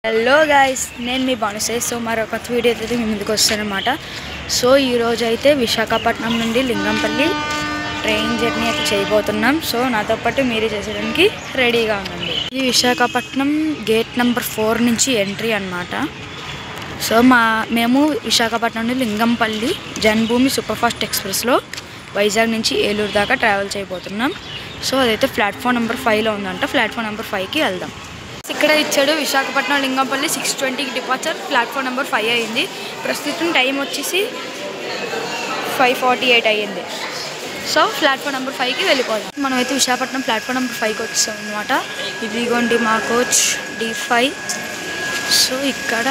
Hello guys, నేను మీ బానుసే. So మరొక video అయితే మీ ముందుకు వస్తానన్నమాట. సో ఈరోజు అయితే విశాఖపట్నం నుండి లింగంపల్లి ట్రైన్ జర్నీ అయితే చేయబోతున్నాం. సో నాతో పాటు మీరు చేసేయడానికి రెడీగా ఉండండి. ఇది విశాఖపట్నం గేట్ నెంబర్ 4 నుంచి ఎంట్రీ అన్నమాట. సో మేము విశాఖపట్నం నుండి లింగంపల్లి జన్మభూమి సూపర్ఫాస్ట్ ఎక్స్ప్రెస్లో వైజాగ్ నుంచి ఏలూరు దాకా ట్రావెల్ చేయబోతున్నాం. సో అదైతే ప్లాట్ఫామ్ నెంబర్ 5లో ఉందంట. ప్లాట్ఫామ్ నెంబర్ 5కి వెళ్దాం. ఇక్కడ ఇచ్చాడు విశాఖపట్నం లింగంపల్లి 6:20కి డిపార్చర్. ప్లాట్ఫామ్ నెంబర్ 5 అయింది. ప్రస్తుతం టైం వచ్చేసి 5:48 అయ్యింది. సో ప్లాట్ఫామ్ నెంబర్ 5కి వెళ్ళిపోదాం. మనమైతే విశాఖపట్నం ప్లాట్ఫామ్ నెంబర్ 5కి వచ్చేసాం అనమాట. ఇదిగోండి మా కోచ్ D5. సో ఇక్కడ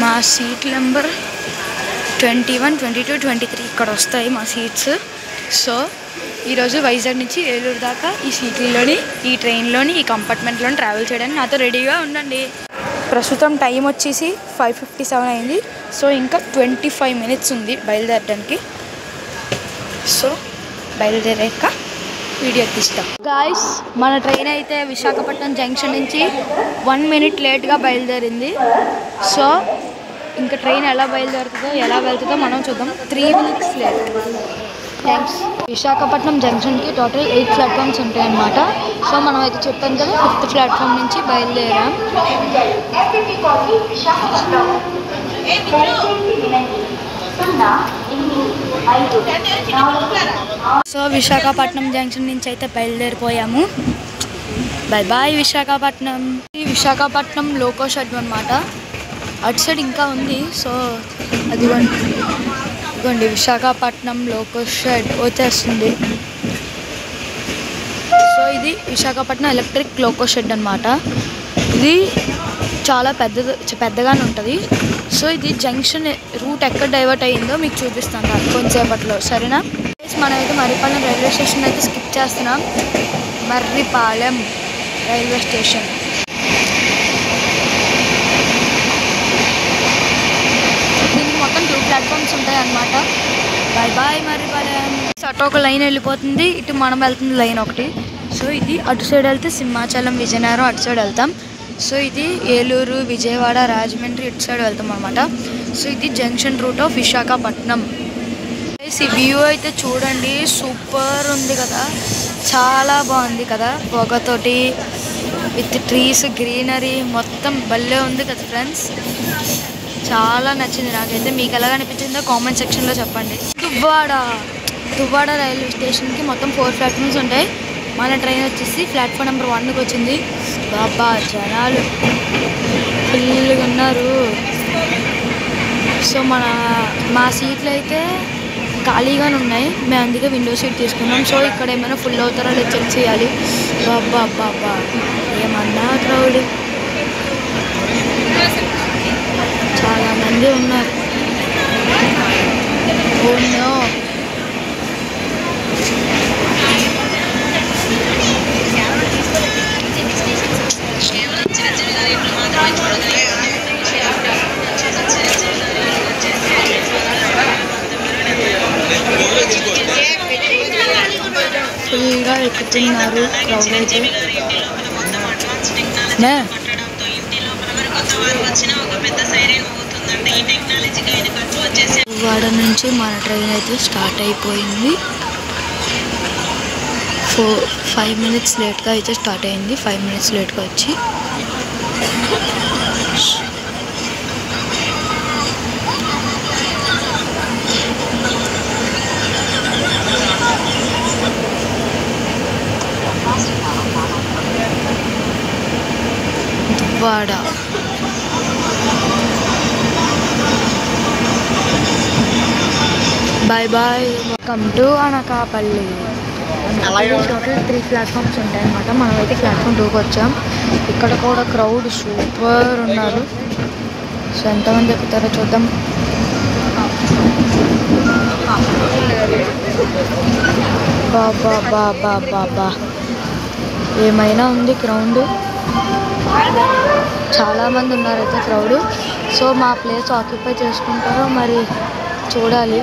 మా సీట్ నెంబర్ 21, 22, 23 ఇక్కడ వస్తాయి మా సీట్స్. సో ఈరోజు వైజాగ్ నుంచి ఏలూరు దాకా ఈ సీట్లలోని, ఈ ట్రైన్లోని, ఈ కంపార్ట్మెంట్లోని ట్రావెల్ చేయడానికి నాతో రెడీగా ఉండండి. ప్రస్తుతం టైం వచ్చేసి 5:57 అయింది. సో ఇంకా 25 మినిట్స్ ఉంది బయలుదేరడానికి. సో బయలుదేరాక వీడియో తీస్తాం. గాయ్స్, మన ట్రైన్ అయితే విశాఖపట్నం జంక్షన్ నుంచి 1 మినిట్ లేట్గా బయలుదేరింది. సో ఇంకా ట్రైన్ ఎలా బయలుదేరుతుందో, ఎలా వెళ్తుందో మనం చూద్దాం. 3 మినిట్స్ లేట్. థ్యాంక్స్. విశాఖపట్నం జంక్షన్కి టోటల్ 8 ప్లాట్ఫామ్స్ ఉంటాయన్నమాట. సో మనం అయితే చెప్పాను కదా, 5th ప్లాట్ఫామ్ నుంచి బయలుదేరాం. సో విశాఖపట్నం జంక్షన్ నుంచి అయితే బయలుదేరిపోయాము. Bye bye Visakhapatnam. ఈ విశాఖపట్నం లోకో షెడ్ అనమాట. అటు సైడ్ ఇంకా ఉంది. సో అదిగోండి విశాఖపట్నం లోకో షెడ్ వచ్చేస్తుంది. సో ఇది విశాఖపట్నం ఎలక్ట్రిక్ లోకో షెడ్ అనమాట. ఇది చాలా పెద్దగానే ఉంటుంది. సో ఇది జంక్షన్ రూట్ ఎక్కడ డైవర్ట్ అయ్యిందో మీకు చూపిస్తాను కొంచెంసేపట్లో, సరేనా? మనమైతే మర్రిపాలెం రైల్వే స్టేషన్ అయితే స్కిప్ చేస్తున్నాం. Marripalem railway station. దీనికి మొత్తం 2 ప్లాట్ఫామ్స్ ఉంటాయి అన్నమాట. Bye bye Marripalem. అటు ఒక లైన్ వెళ్ళిపోతుంది, ఇటు మనం వెళ్తుంది లైన్ ఒకటి. సో ఇది అటు సైడ్ వెళ్తే సింహాచలం, విజయనగరం అటు సైడ్ వెళ్తాం. సో ఇది ఏలూరు, విజయవాడ, రాజమండ్రి ఇటు సైడ్ వెళ్తాం అనమాట. సో ఇది జంక్షన్ రూట్ ఆఫ్ విశాఖపట్నం. ఈ వ్యూ అయితే చూడండి, సూపర్ ఉంది కదా, చాలా బాగుంది కదా. పొగతోటి విత్ ట్రీస్, గ్రీనరీ మొత్తం భలే ఉంది కదా ఫ్రెండ్స్. చాలా నచ్చింది నాకైతే. మీకు ఎలా అనిపించిందో కామెంట్ సెక్షన్లో చెప్పండి. దువ్వాడ రైల్వే స్టేషన్కి మొత్తం 4 ప్లాట్ఫామ్స్ ఉంటాయి. మన ట్రైన్ వచ్చేసి ప్లాట్ఫామ్ నెంబర్ 1కి వచ్చింది. బాబా జనాలు ఫుల్గా ఉన్నారు. సో మా సీట్లు అయితే ఖాళీగానే ఉన్నాయి. మేము అందుకే విండో సీట్ తీసుకున్నాం. సో ఇక్కడ ఏమైనా ఫుల్ అవుతారో లేదు చెక్ చేయాలి. బాబా బాబా ఏమన్నా క్రౌడ్, చాలా మంది ఉన్నారు. ఓనో ఫుల్గా ఎక్కుతున్నారు క్రౌడ్ అయితే. వాడ నుంచి మన ట్రైన్ అయితే స్టార్ట్ అయిపోయింది. 5 మినిట్స్ లేట్గా అయితే స్టార్ట్ అయింది. 5 మినిట్స్ లేట్గా వచ్చి Duvvada. Bye bye. Welcome to Anakapalli. Total 3 platforms ఉంటాయన్నమాట. మనమైతే ప్లాట్ఫామ్ 2కి వచ్చాం. ఇక్కడ కూడా క్రౌడ్ సూపర్ ఉన్నారు. సో ఎంతమంది ఎక్కుతారో చూద్దాం. బాబా బాబా బాబా ఏమైనా ఉంది క్రౌడ్, చాలామంది ఉన్నారు అయితే క్రౌడ్. సో మా ప్లేస్ ఆక్యుపై చేసుకుంటారో మరి చూడాలి.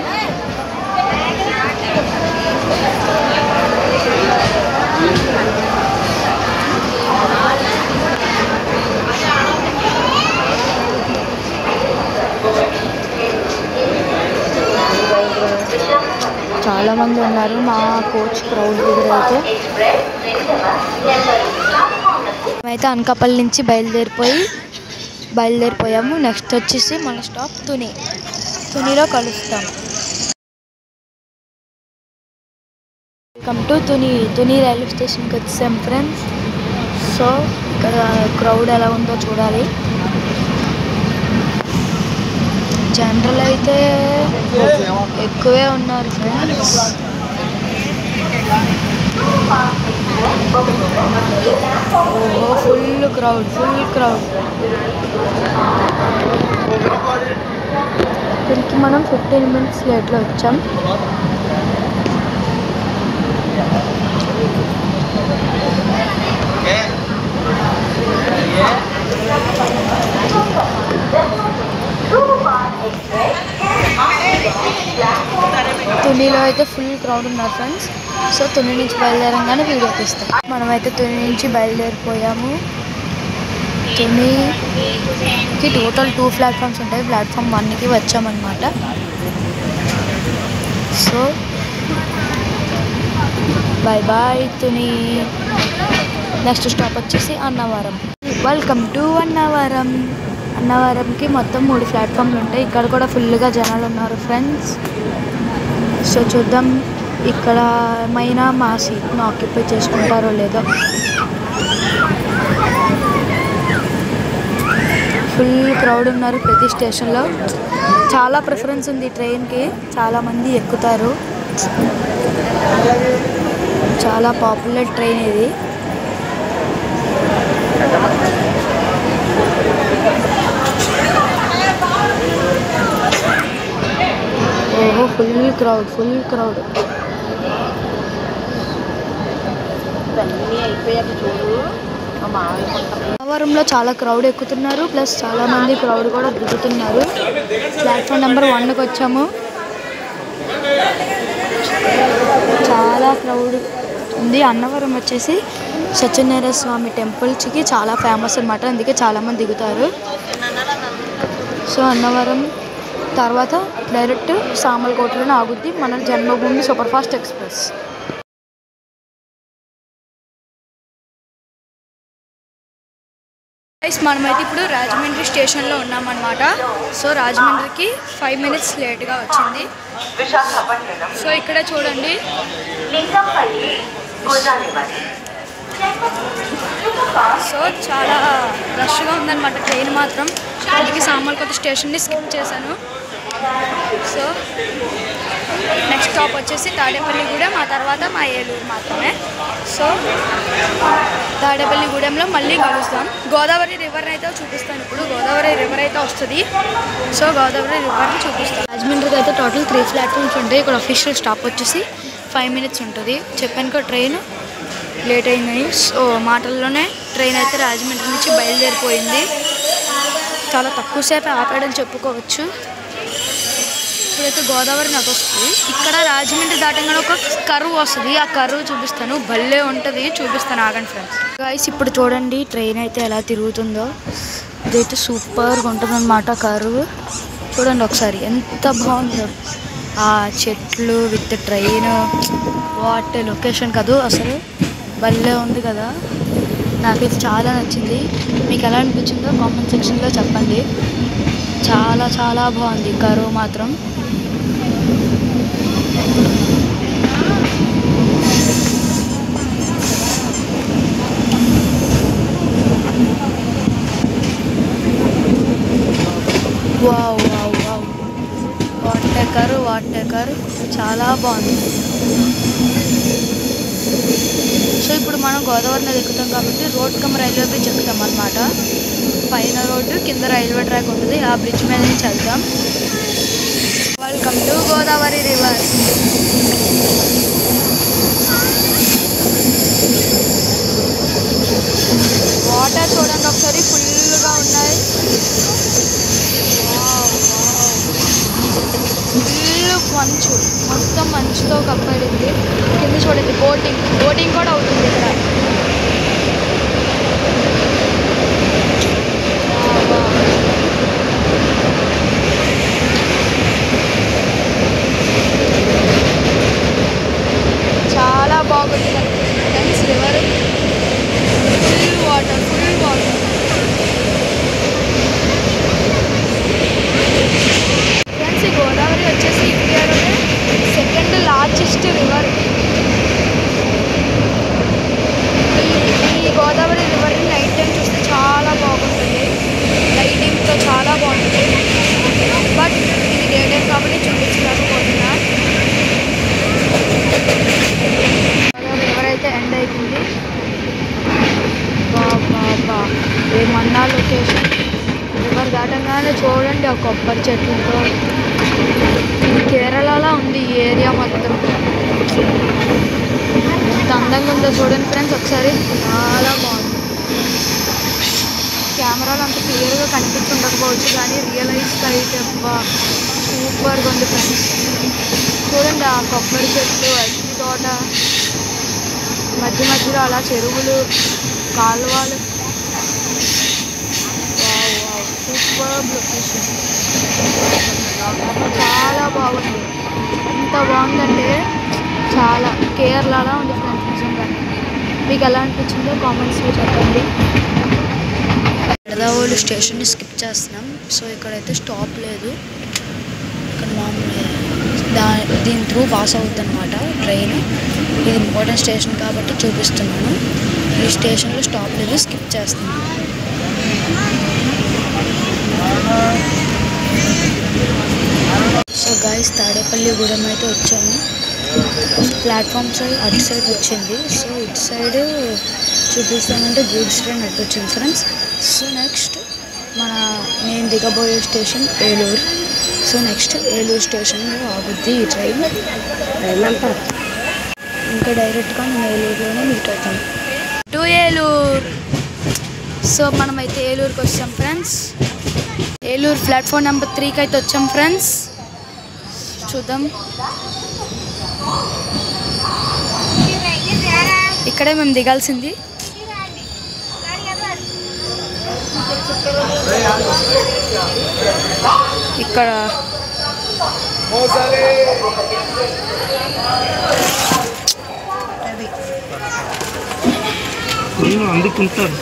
చాలామంది ఉన్నారు మా కోచ్ క్రౌడ్ దగ్గర అయితే. మేమైతే అనకాపల్లి నుంచి బయలుదేరిపోయాము. నెక్స్ట్ వచ్చేసి మన స్టాప్ తునిలో కలుస్తాం. వెల్కమ్ టు తుని రైల్వే స్టేషన్కి వచ్చాం ఫ్రెండ్స్. సో ఇక్కడ క్రౌడ్ ఎలా ఉందో చూడాలి. జనరల్ అయితే ఎక్కువే ఉన్నారు ఫ్రెండ్స్. ఓహో ఫుల్ క్రౌడ్. దీనికి మనం 15 minutes లేట్లో వచ్చాం. తునిలో అయితే ఫుల్ క్రౌడ్ ఉన్నారు ఫ్రెండ్స్. సో తుని నుంచి బయలుదేరంగానే వీడియో తీస్తాం. మనమైతే తుని నుంచి బయలుదేరిపోయాము. తునికి టోటల్ 2 ప్లాట్ఫామ్స్ ఉంటాయి. ప్లాట్ఫామ్ 1కి వచ్చామన్నమాట. So bye Tuni. Next stop వచ్చేసి అన్నవరం. వెల్కమ్ టు అన్నవరంకి మొత్తం 3 ప్లాట్ఫామ్లు ఉంటాయి. ఇక్కడ కూడా ఫుల్గా జనాలు ఉన్నారు ఫ్రెండ్స్. సో చూద్దాం ఇక్కడ ఏమైనా మా సీట్ను ఆక్యుపై చేసుకుంటారో లేదో. ఫుల్ క్రౌడ్ ఉన్నారు ప్రతి స్టేషన్లో. చాలా ప్రిఫరెన్స్ ఉంది ట్రైన్కి. చాలామంది ఎక్కుతారు. చాలా పాపులర్ ట్రైన్ ఇది. ఓహో ఫుల్ క్రౌడ్. అన్నవరంలో చాలా క్రౌడ్ ఎక్కుతున్నారు. ప్లస్ చాలామంది క్రౌడ్ కూడా దిగుతున్నారు. ప్లాట్ఫామ్ నెంబర్ 1కి వచ్చాము. చాలా క్రౌడ్ ఉంది. అన్నవరం వచ్చేసి సత్యనారాయణ స్వామి టెంపుల్కి చాలా ఫేమస్ అన్నమాట. అందుకే చాలామంది దిగుతారు. సో అన్నవరం తర్వాత డైరెక్ట్ సామర్లకోటలోనే ఆగుద్ది మన జన్మభూమి సూపర్ ఫాస్ట్ ఎక్స్ప్రెస్. మనమైతే ఇప్పుడు రాజమండ్రి స్టేషన్లో ఉన్నామన్నమాట. సో రాజమండ్రికి 5 minutes లేట్గా వచ్చింది. సో ఇక్కడ చూడండి సో చాలా రష్గా ఉందన్నమాట ట్రైన్ మాత్రం. అందుకే సామర్లకోట స్టేషన్ని స్కిప్ చేశాను. సో నెక్స్ట్ స్టాప్ వచ్చేసి తాడేపల్లిగూడెం, ఆ తర్వాత మా ఏలూరు మాత్రమే. సో తాడేపల్లిగూడెంలో మళ్ళీ కలుస్తాం. గోదావరి రివర్ అయితే చూపిస్తాను. ఇప్పుడు గోదావరి రివర్ అయితే వస్తుంది. సో గోదావరి రివర్ని చూపిస్తాను. రాజమండ్రికి అయితే టోటల్ 3 ప్లాట్ఫామ్స్ ఉంటాయి. ఇక్కడ అఫీషియల్ స్టాప్ వచ్చేసి 5 minutes ఉంటుంది. చెప్పాను కదా ట్రైన్ లేట్ అయిందని. సో మాటల్లోనే ట్రైన్ అయితే రాజమండ్రి నుంచి బయలుదేరిపోయింది. చాలా తక్కువసేపు ఆపాడని చెప్పుకోవచ్చు. ఇప్పుడైతే గోదావరి నది వస్తుంది. ఇక్కడ రాజమండ్రి దాటంగానే ఒక కర్వ్ వస్తుంది. ఆ కర్వ్ చూపిస్తాను. భలే ఉంటుంది. చూపిస్తాను ఆగండి ఫ్రెండ్స్. గైస్ ఇప్పుడు చూడండి ట్రైన్ అయితే ఎలా తిరుగుతుందో. ఇదైతే సూపర్గా ఉంటుంది అన్నమాట కర్వ్. చూడండి ఒకసారి ఎంత బాగుందో. ఆ చెట్లు విత్ ట్రైన్ వాట్ లొకేషన్ కాదు అసలు. భలే ఉంది కదా. నాకైతే చాలా నచ్చింది. మీకు ఎలా అనిపించిందో కామెంట్ సెక్షన్లో చెప్పండి. చాలా చాలా బాగుంది కర్వ్ మాత్రం. వావ్ వావ్ వావ్ వాట్ చాలా బాగుంది. సో ఇప్పుడు మనం గోదావరి నది ఎక్కుతాం కాబట్టి రోడ్ కమ్ రైల్వే బ్రిడ్జ్ ఎక్కుతాం అన్నమాట. పైన రోడ్డు కింద రైల్వే ట్రాక్ ఉంటుంది. ఆ బ్రిడ్జ్ మీద నుంచి వెళ్తాం. Welcome to Godavari river. Water చూడండి ఒకసారి ఫుల్గా ఉన్నాయి. ఫుల్ మంచు, మొత్తం మంచుతో కప్పడింది. కింద చూడండి బోటింగ్ కూడా అవుతుంది ఇక్కడ. స్టేషన్. రివర్ దాటంగానే చూడండి ఆ కొబ్బరి చెట్లతో కేరళలా ఉంది ఈ ఏరియా మొత్తం. ఎంత అందంగా ఉందో చూడండి ఫ్రెండ్స్ ఒకసారి. చాలా బాగుంది. కెమెరాలో అంత క్లియర్గా కనిపించుండకపోవచ్చు కానీ రియలైజ్గా అయితే సూపర్గా ఉంది ఫ్రెండ్స్. చూడండి ఆ కొబ్బరి చెట్లు, అరటి తోట, మధ్య మధ్యలో అలా చెరువులు, కాలువలు. సూపర్ లొకేషన్, చాలా బాగుంది. ఎంత బాగుందంటే చాలా కేరళలా ఉంది ఫ్రెండ్స్ నిజంగా. మీకు ఎలా అనిపించిందో కామెంట్స్లో చెప్పండి. పెడదావోలు స్టేషన్ని స్కిప్ చేస్తున్నాం. సో ఇక్కడైతే స్టాప్ లేదు. ఇక్కడ మామూలు దీని త్రూ పాస్ అవుతుంది అన్నమాట ట్రైన్. ఇది ఇంపార్టెంట్ స్టేషన్ కాబట్టి చూపిస్తున్నాను. ఈ స్టేషన్లో స్టాప్ లేదు, స్కిప్ చేస్తున్నాను. సో గైస్ తాడేపల్లిగూడెం అయితే వచ్చాము. ప్లాట్ఫామ్ సైడ్ అటు సైడ్ వచ్చింది. సో ఇటు సైడ్ చూపిస్తామంటే గూడ్స్ ట్రైన్ అటు వచ్చింది ఫ్రెండ్స్. సో నెక్స్ట్ నేను దిగబోయే station Eluru. So next Eluru స్టేషన్లో ఆగుద్ది ఈ ట్రైన్. ఇంకా డైరెక్ట్గా నేను ఏలూరులోనే మీట్ అవుతాను. టు ఏలూరు. సో మనమైతే ఏలూరుకి వచ్చాం ఫ్రెండ్స్. ఏలూరు ప్లాట్ఫామ్ నెంబర్ 3కి అయితే వచ్చాం ఫ్రెండ్స్. చూద్దాం. ఇక్కడే మేము దిగాల్సింది. ఇక్కడ అందుకుంటారు.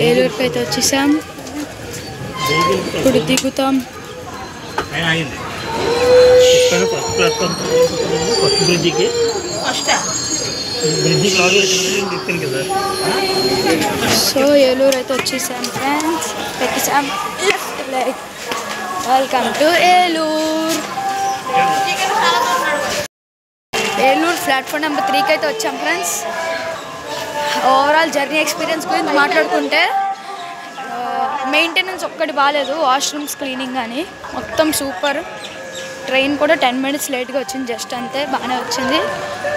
ఏలూరుకి అయితే వచ్చేసాం. ఇప్పుడు దిగుతాం. సో ఏలూరు అయితే వచ్చేసాం ఫ్రెండ్స్. పెట్టేసాం left leg. Welcome to Eluru. Eluru platform number 3కి అయితే వచ్చాం ఫ్రెండ్స్. ఓవరాల్ జర్నీ ఎక్స్పీరియన్స్ గురించి మాట్లాడుకుంటే మెయింటెనెన్స్ ఒక్కటి బాగాలేదు. వాష్రూమ్స్ క్లీనింగ్ కానీ మొత్తం సూపర్. ట్రైన్ కూడా 10 minutes లేట్గా వచ్చింది, జస్ట్ అంతే. బాగానే వచ్చింది.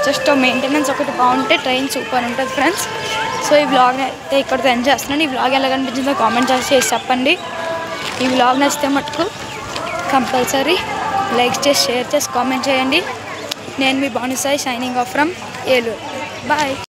జస్ట్ మెయింటెనెన్స్ ఒకటి బాగుంటే ట్రైన్ సూపర్ ఉంటుంది ఫ్రెండ్స్. సో ఈ వ్లాగ్ అయితే ఇక్కడితో ఎంజాయ్ చేస్తున్నాను. ఈ వ్లాగ్ ఎలా కనిపించిందో కామెంట్ చేసి చెప్పండి. ఈ వ్లాగ్ నచ్చితే మటుకు కంపల్సరీ లైక్ చేసి, షేర్ చేసి, కామెంట్ చేయండి. నేను మీ బానిసాయి, signing off from Eluru. Bye.